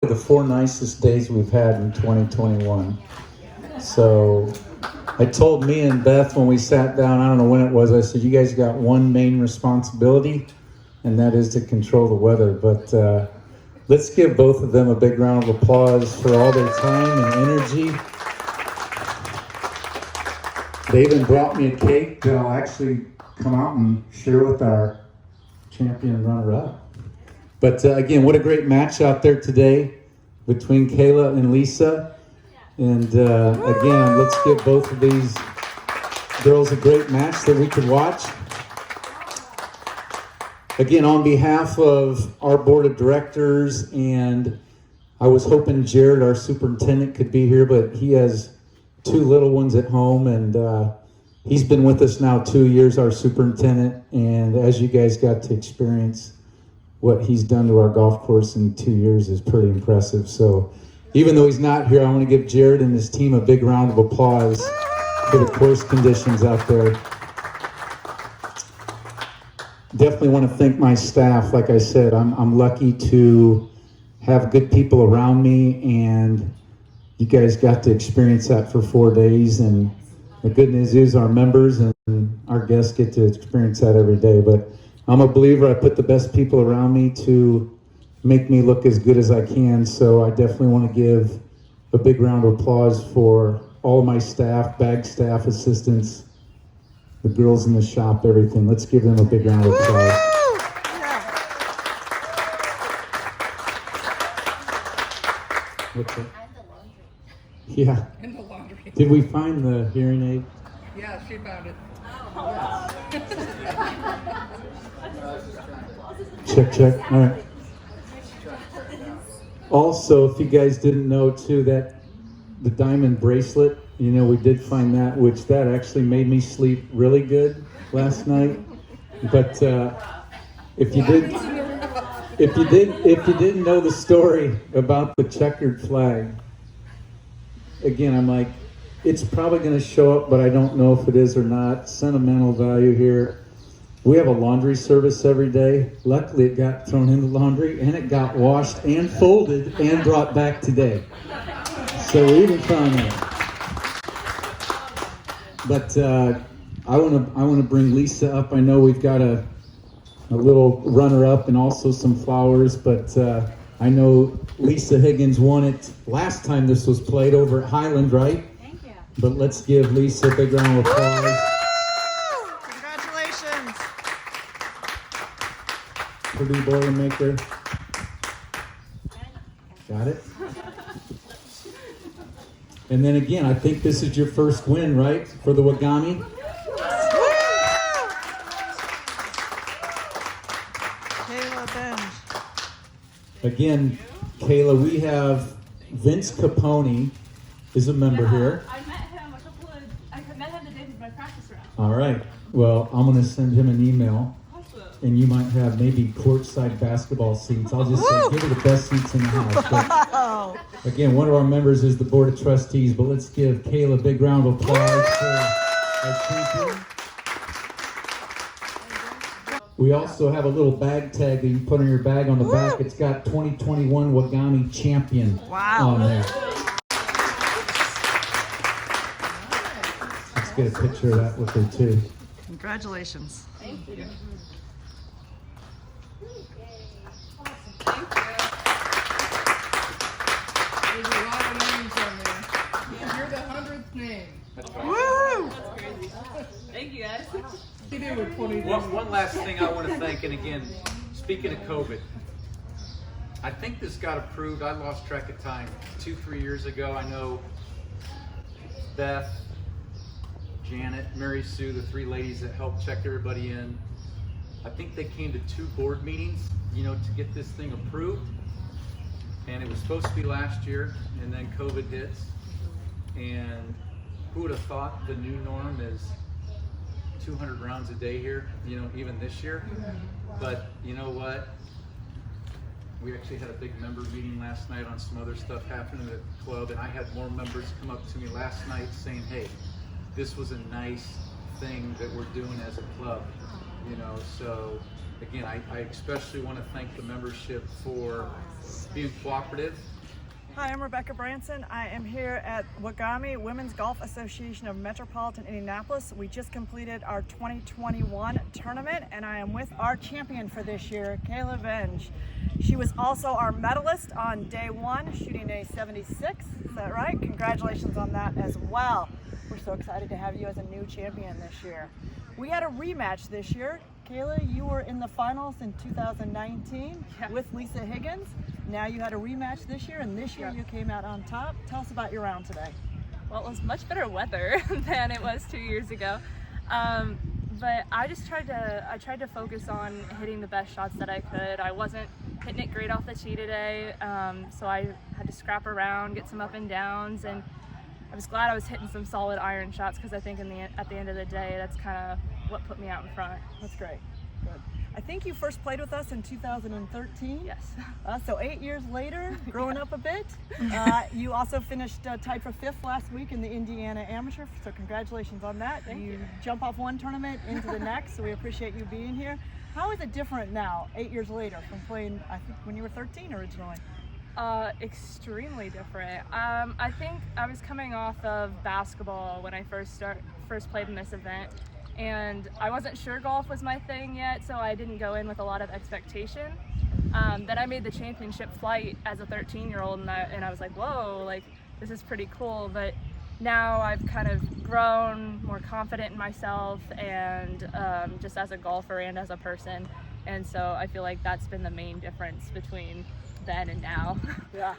the 4 nicest days we've had in 2021. So I told me and Beth when we sat down, I don't know when it was, I said, you guys got one main responsibility, and that is to control the weather. But let's give both of them a big round of applause for all their time and energy. They even brought me a cake that I'll actually come out and share with our champion runner-up. But again, what a great match out there today between Kayla and Lisa. And again, let's give both of these girls a great match that we could watch. Again, on behalf of our board of directors, and I was hoping Jared, our superintendent, could be here, but he has 2 little ones at home, and he's been with us now 2 years, our superintendent, and as you guys got to experience, what he's done to our golf course in 2 years is pretty impressive. So even though he's not here, I want to give Jared and his team a big round of applause for the course conditions out there. Definitely want to thank my staff. Like I said, I'm lucky to have good people around me, and you guys got to experience that for 4 days. And the good news is our members and our guests get to experience that every day. But I'm a believer. I put the best people around me to make me look as good as I can. So I definitely want to give a big round of applause for all of my staff, bag staff, assistants, the girls in the shop, everything. Let's give them a big round of applause. What's that? Yeah. In the laundry. Did we find the hearing aid? Yeah, she found it. Check. All right. Also, if you guys didn't know too, that the diamond bracelet, you know, we did find that, which that actually made me sleep really good last night. But if you didn't know the story about the checkered flag, again, I'm like, it's probably going to show up, but I don't know if it is or not. Sentimental value here. We have a laundry service every day. Luckily, it got thrown in the laundry, and it got washed and folded and brought back today. So we even found that. But I want to bring Lisa up. I know we've got a little runner-up and also some flowers, but I know Lisa Higgins won it last time this was played over at Highland, right? Thank you. But let's give Lisa a big round of applause. Congratulations. Purdue Boilermaker. Got it? And then again, I think this is your first win, right? For the WGAMI? Kayla Benge. Again, Kayla, we have Vince Capone is a member here. I met him the day of my practice round. All right. Well, I'm going to send him an email. Awesome. And you might have maybe courtside basketball seats. I'll just say, give her the best seats in the house. Oh. But again, one of our members is the Board of Trustees, but let's give Kayla a big round of applause for our champion. We also have a little bag tag that you put on your bag on the back. It's got 2021 WGAMI Champion on there. Let's get a picture of that with her too. Congratulations. Thank you. There's a lot of names on there. You're the 100th name. Woo! That's crazy. Thank you guys. You did with 20 One last thing I want to thank, and again, speaking of COVID, I think this got approved. I lost track of time 2-3 years ago. I know Beth, Janet, Mary Sue, the 3 ladies that helped check everybody in. I think they came to 2 board meetings, you know, to get this thing approved. And it was supposed to be last year, and then COVID hits. And who would have thought the new norm is 200 rounds a day here, you know, even this year. But you know what? We actually had a big member meeting last night on some other stuff happening at the club, and I had more members come up to me last night saying, hey, this was a nice thing that we're doing as a club. you know. So again, I especially want to thank the membership for being cooperative. Hi, I'm Rebecca Branson. I am here at WGAMI, Women's Golf Association of Metropolitan Indianapolis. We just completed our 2021 tournament, and I am with our champion for this year, Kayla Benge. She was also our medalist on day one, shooting a 76. Is that right? Congratulations on that as well. We're so excited to have you as a new champion this year. We had a rematch this year. Kayla, you were in the finals in 2019 with Lisa Higgins. Now you had a rematch this year, and this year you came out on top. Tell us about your round today. Well, it was much better weather than it was 2 years ago. But I just tried to focus on hitting the best shots that I could. I wasn't hitting it great off the tee today, so I had to scrap around, get some up and downs, and I was glad I was hitting some solid iron shots because I think at the end of the day, that's kind of what put me out in front. That's great. Good. I think you first played with us in 2013. Yes. So 8 years later, growing up a bit. You also finished tied for 5th last week in the Indiana Amateur, so congratulations on that. Thank you. Jump off one tournament into the next, so we appreciate you being here. How is it different now, 8 years later, from playing, I think, when you were 13 originally? Extremely different. I think I was coming off of basketball when I first played in this event, and I wasn't sure golf was my thing yet, so I didn't go in with a lot of expectation. Then I made the championship flight as a 13-year-old, and I was like, whoa, like this is pretty cool. But now I've kind of grown more confident in myself, and just as a golfer and as a person, and so I feel like that's been the main difference between then and now. Yeah.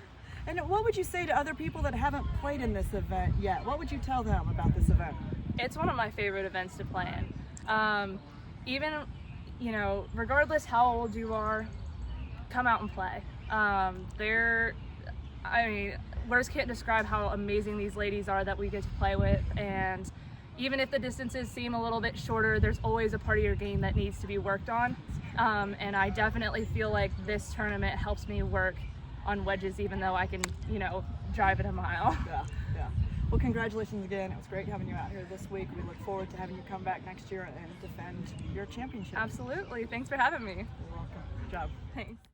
And what would you say to other people that haven't played in this event yet? What would you tell them about this event? It's one of my favorite events to play in. Even, you know, regardless how old you are, come out and play. Words can't describe how amazing these ladies are that we get to play with, and even if the distances seem a little bit shorter, there's always a part of your game that needs to be worked on. And I definitely feel like this tournament helps me work on wedges, even though I can, you know, drive it a mile. Yeah. Well, congratulations again. It was great having you out here this week. We look forward to having you come back next year and defend your championship. Absolutely. Thanks for having me. You're welcome. Good job. Thanks.